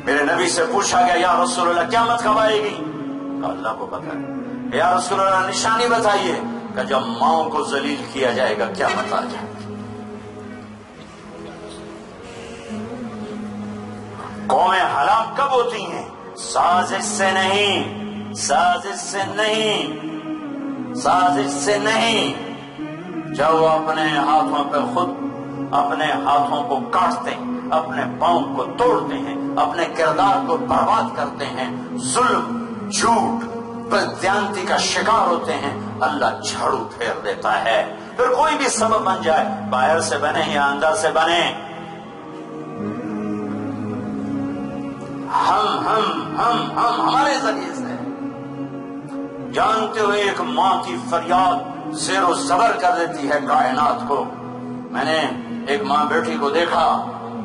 میرے نبی سے پوچھا گیا یا رسول اللہ قیامت کب آئے گی؟ اللہ کو پتا ہے۔ یا رسول اللہ نشانی بتائیے کہ جب ماؤں کو ذلیل کیا جائے گا قیامت آ جائے گی۔ قومیں ہلاک کب ہوتی ہیں؟ سازش سے نہیں، سازش سے نہیں، سازش سے نہیں۔ جب وہ اپنے ہاتھوں پہ خود اپنے ہاتھوں کو کاٹتے ہیں، اپنے پاؤں کو توڑتے ہیں، اپنے کردار کو برباد کرتے ہیں، ظلم، جھوٹ، بددیانتی کا شکار ہوتے ہیں، اللہ جھاڑو پھیر دیتا ہے۔ پھر کوئی بھی سبب بن جائے، باہر سے بنے یا اندر سے بنے، ہمارے ذریعے سے جانتے ہوئے ایک ماں کی فریاد زیر و زبر کر دیتی ہے کائنات کو۔ میں نے ایک ماں بیٹی کو دیکھا،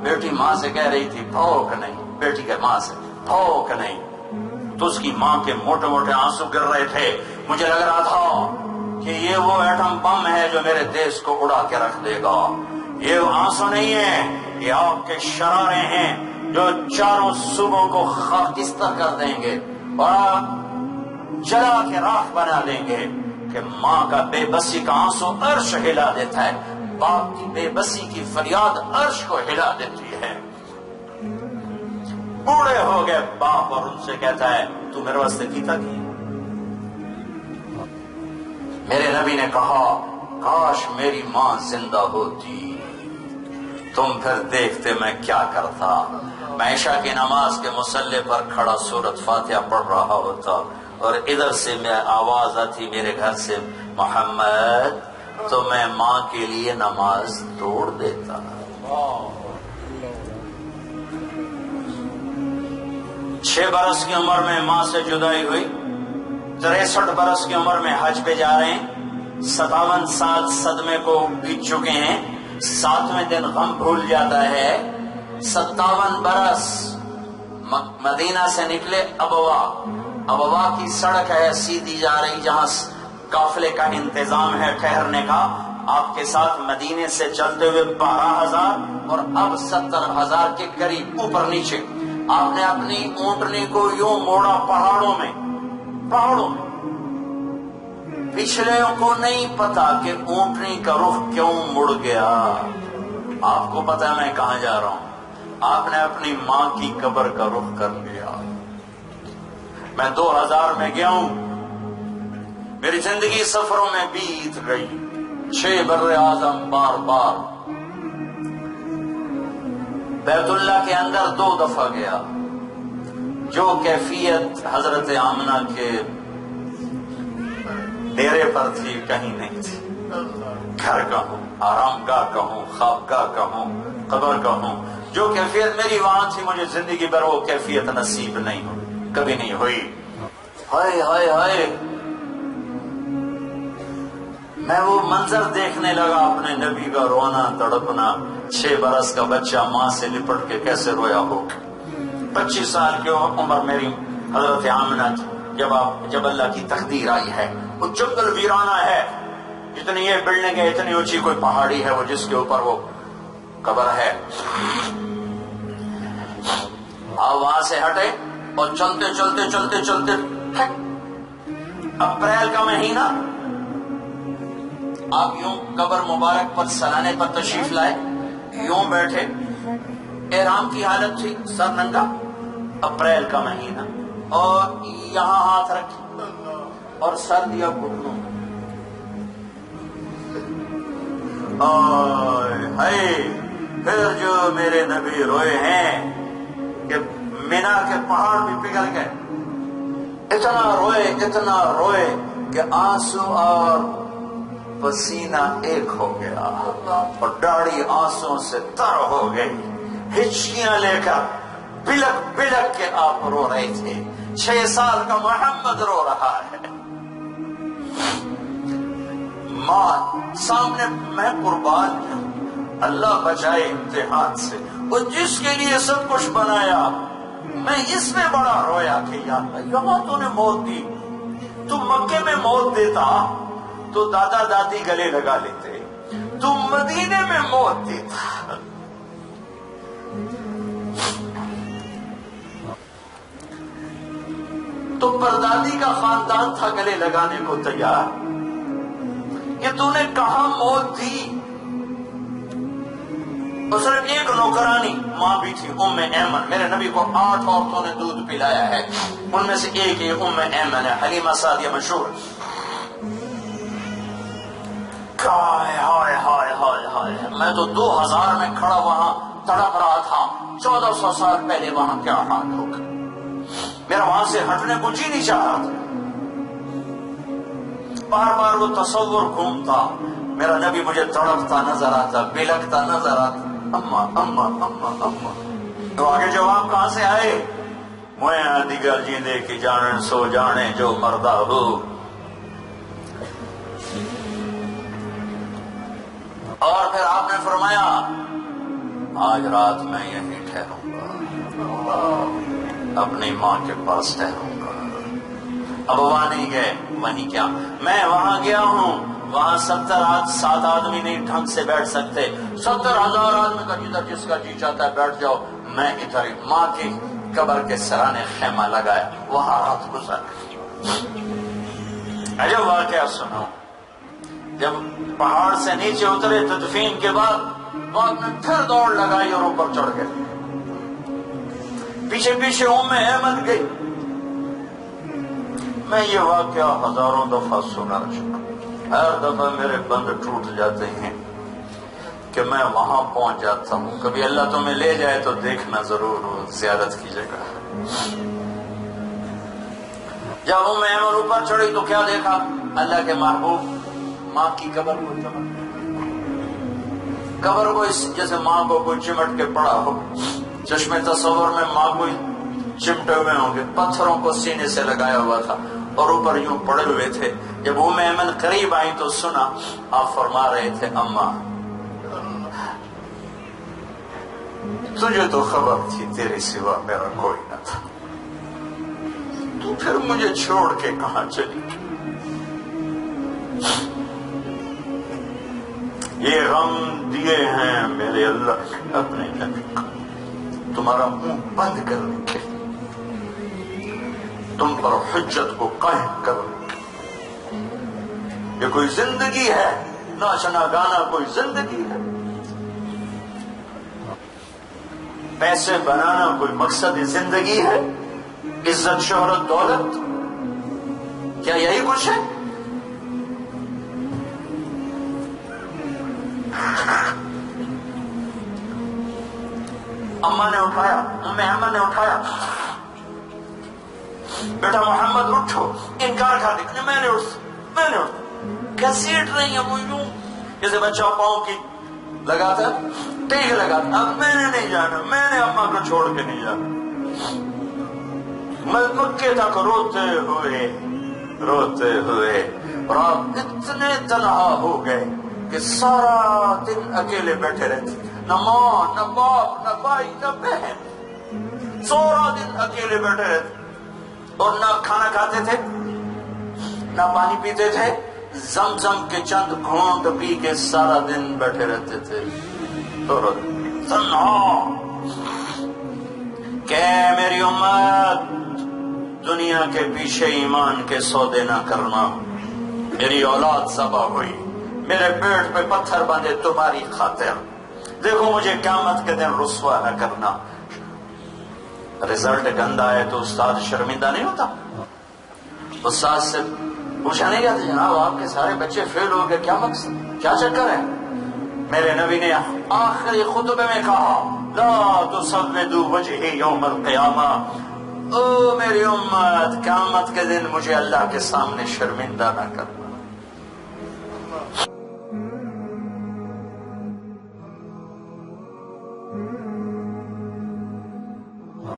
بیٹی ماں سے کہہ رہی تھی بھوک نہیں، بیٹی کے ماں سے بھوک نہیں، تو اس کی ماں کے موٹے موٹے آنسو گر رہے تھے۔ مجھے لگ رہا تھا کہ یہ وہ ایٹم بم ہے جو میرے دیش کو اڑا کے رکھ دے گا۔ یہ آنسو نہیں ہے، یہ آگ کے شرارے ہیں جو چاروں صوبوں کو خاکستر کر دیں گے اور جلا کے راکھ بنا دیں گے۔ کہ ماں کا بے بسی کا آنسو عرش ہلا دیتا ہے، باپ کی بے بسی کی فریاد عرش کو ہلا دیتی ہے۔ بوڑھے ہو گئے باپ اور ان سے کہتا ہے تو میرے واسطے کیتا کی؟ میرے نبی نے کہا کاش میری ماں زندہ ہوتی، تم پھر دیکھتے میں کیا کرتا۔ میں عشاء کی نماز کے مصلی پر کھڑا سورۃ فاتحہ پڑھ رہا ہوتا اور ادھر سے میں آواز آتی میرے گھر سے محمد، تو میں ماں کے لیے نماز توڑ دیتا۔ 6 برس کی عمر میں ماں سے جدائی ہوئی، 63 برس کی عمر میں حج پہ جا رہے ہیں، 57 سال صدمے کو بیت چکے ہیں، 7ویں دن غم بھول جاتا ہے۔ 57 برس مدینہ سے نکلے ابوا کی سڑک ہے سیدھی جا رہی جہاں قافلے کا انتظام ہے ٹھہرنے کا۔ آپ کے ساتھ مدینے سے چلتے ہوئے 12,000 اور اب 70,000 کے قریب اوپر نیچے۔ آپ نے اپنی اونٹنی کو یوں موڑا پہاڑوں میں، پچھلے کو نہیں پتا کہ اونٹنی کا رخ کیوں مڑ گیا۔ آپ کو پتا ہے میں کہاں جا رہا ہوں؟ آپ نے اپنی ماں کی قبر کا رخ کر لیا۔ میں 2000 میں گیا ہوں، میری زندگی سفروں میں بیت گئی، 6 بر اعظم بار بار۔ بیت اللہ کے اندر 2 دفعہ گیا، جو کیفیت حضرت آمنہ کے ڈیرے پر تھی کہیں نہیں تھی۔ گھر کا ہوں، آرام گاہ کا ہوں، خواب گاہ کا ہوں، قبر کا ہوں، جو کیفیت میری وہاں تھی مجھے زندگی بھر وہ کیفیت نصیب نہیں ہوئی، کبھی نہیں ہوئی۔ ہائے ہائے ہائے، میں وہ منظر دیکھنے لگا اپنے نبی کا رونا تڑپنا۔ 6 برس کا بچہ ماں سے لپٹ کے کیسے رویا ہو۔ 25 سال کی عمر میری حضرت آمنہ جب اللہ کی تقدیر آئی ہے، وہ جنگل ویرانہ ہے، جتنی یہ بلڈنگ ہے اتنی اونچی کوئی پہاڑی ہے وہ جس کے اوپر وہ قبر ہے۔ آپ وہاں سے ہٹے اور چلتے چلتے چلتے چلتے اپریل کا مہینہ، آپ یوں قبر مبارک پر سلانے پر تشریف لائے، یوں بیٹھے، احرام کی حالت تھی، سر ننگا، اپریل کا مہینہ، اور یہاں ہاتھ رکھے اور سر دیا گھٹنوں میں۔ پھر جو میرے نبی روئے ہیں کہ مینا کے پہاڑ بھی پگھل گئے، اتنا روئے کہ آنسو اور پسینہ ایک ہو گیا اور داڑھی آنسو سے تر ہو گئی، ہچکیاں لے کر بلک بلک کے آپ رو رہے تھے۔ 6 سال کا محمد رو رہا ہے، ماں سامنے، میں قربان ہوں، اللہ بچائے امتحان سے۔ وہ جس کے لیے سب کچھ بنایا، میں اس میں بڑا رویا کہ یا اللہ یہاں تو نے موت دی، تو مکے میں موت دیتا تو دادا دادی گلے لگا لیتے، تو مدینے میں موت دیتا۔ تو پردادی کا خاندان تھا گلے لگانے کو تیار. یہ تو نے کہاں موت دی؟ اور صرف ایک نوکرانی ماں بھی تھی، ام ایمن. میرے نبی کو 8 عورتوں نے دودھ پلایا ہے، ان میں سے ایک یہ ام ایمن ہے، حلیمہ سعدیہ مشہور. ہائے ہائے ہائے ہائے ہائے، میں تو 2000 میں کھڑا وہاں تڑپ رہا تھا. 1400 سال پہلے وہاں کیا حال ہوگا. میرا وہاں سے ہٹنے کو جی نہیں چاہ رہا تھا. بار بار وہ تصور گھومتا، میرا نبی مجھے تڑپتا نظر آتا، بلکتا نظر آتا. اما اما اما اما. تو آگے جواب کہاں سے آئے؟ مویا دیگر جیندے کی جانن سو جانے جو مردہ ہو. اور پھر آپ نے فرمایا آج رات میں یہیں ٹھہروں گا، اپنی ماں کے پاس ٹھہروں گا. اب وہاں نہیں گئے، وہیں کیا، میں وہاں گیا ہوں، وہاں 7 آدمی نہیں ڈھنگ سے بیٹھ سکتے. 70,000 آدمی کا جدھر جس کا جی چاہتا ہے بیٹھ جاؤ. میں ادھر ماں کی قبر کے سرانے خیمہ لگایا، وہاں رات گزر. عجب واقعہ سنو. جب پہاڑ سے نیچے اترے تدفین کے بعد میں پھر دوڑ لگائی اور اوپر چڑھ گئے. پیچھے پیچھے ام ایمن گئی. میں یہ واقعہ ہزاروں دفعہ سنا چکا. ہر دفعہ میرے بند ٹوٹ جاتے ہیں کہ میں وہاں پہنچ جاتا ہوں. کبھی اللہ تمہیں لے جائے تو دیکھنا ضرور ہو، زیارت کی جگہ. جب ام ایمن اوپر چڑھی تو کیا دیکھا؟ اللہ کے محبوب ماں کی قبر کو چمٹ، قبر کو اس جیسے ماں کو کوئی چمٹ کے پڑا ہو. چشمے تصور میں ماں کو چمٹے ہوئے ہوں گے. پتھروں کو سینے سے لگایا ہوا تھا اور اوپر یوں پڑے ہوئے تھے. جب ام ایمن قریب آئی تو سنا آپ فرما رہے تھے اماں تجھے تو خبر تھی تیرے سوا میرا کوئی نہ تھا، تو پھر مجھے چھوڑ کے کہاں چلی؟ یہ غم دیے ہیں میرے اللہ اپنے نبی کو تمہارا منہ بند کرنے کے، تم پر حجت کو قائم کرنے کے. یہ کوئی زندگی ہے؟ ناچنا گانا کوئی زندگی ہے؟ پیسے بنانا کوئی مقصد زندگی ہے؟ عزت شہرت دولت، کیا یہی کچھ ہے؟ اماں نے اٹھایا، ام ایمن نے اٹھایا، بیٹا محمد اٹھو. انکار کر دیا. میں نے اٹھ گھسیٹ رہی ہیں وہ یوں جیسے بچہ پاؤں کی لگاتا ٹیک لگاتا. اب میں نے نہیں جانا، میں نے اماں کو چھوڑ کے نہیں جانا. مکے تک روتے ہوئے اور آپ اتنے تنہا ہو گئے کہ سارا دن اکیلے بیٹھے رہتے، نہ ماں نہ باپ نہ بھائی نہ بہن. سارا دن اکیلے بیٹھے رہتے اور نہ کھانا کھاتے تھے نہ پانی پیتے تھے. زمزم کے چند گھونٹ پی کے سارا دن بیٹھے رہتے تھے تنہا. کہ میری امت دنیا کے پیچھے ایمان کے سودے نہ کرنا. میری اولاد ذبح ہوئی، میرے پیٹ پہ پتھر بندھے تمہاری خاطر. دیکھو مجھے قیامت کے دن رسوا نہ کرنا. رزلٹ گندا ہے تو استاد شرمندہ نہیں ہوتا؟ استاد سے پوچھا نہیں جاتا جناب آپ کے سارے بچے فیل ہو گئے، کیا مقصد، کیا چکر ہے؟ میرے نبی نے آخری خطبے میں کہا لا تسودوا وجہی یوم القیامہ. او میری امت، قیامت کے دن مجھے اللہ کے سامنے شرمندہ نہ کرنا.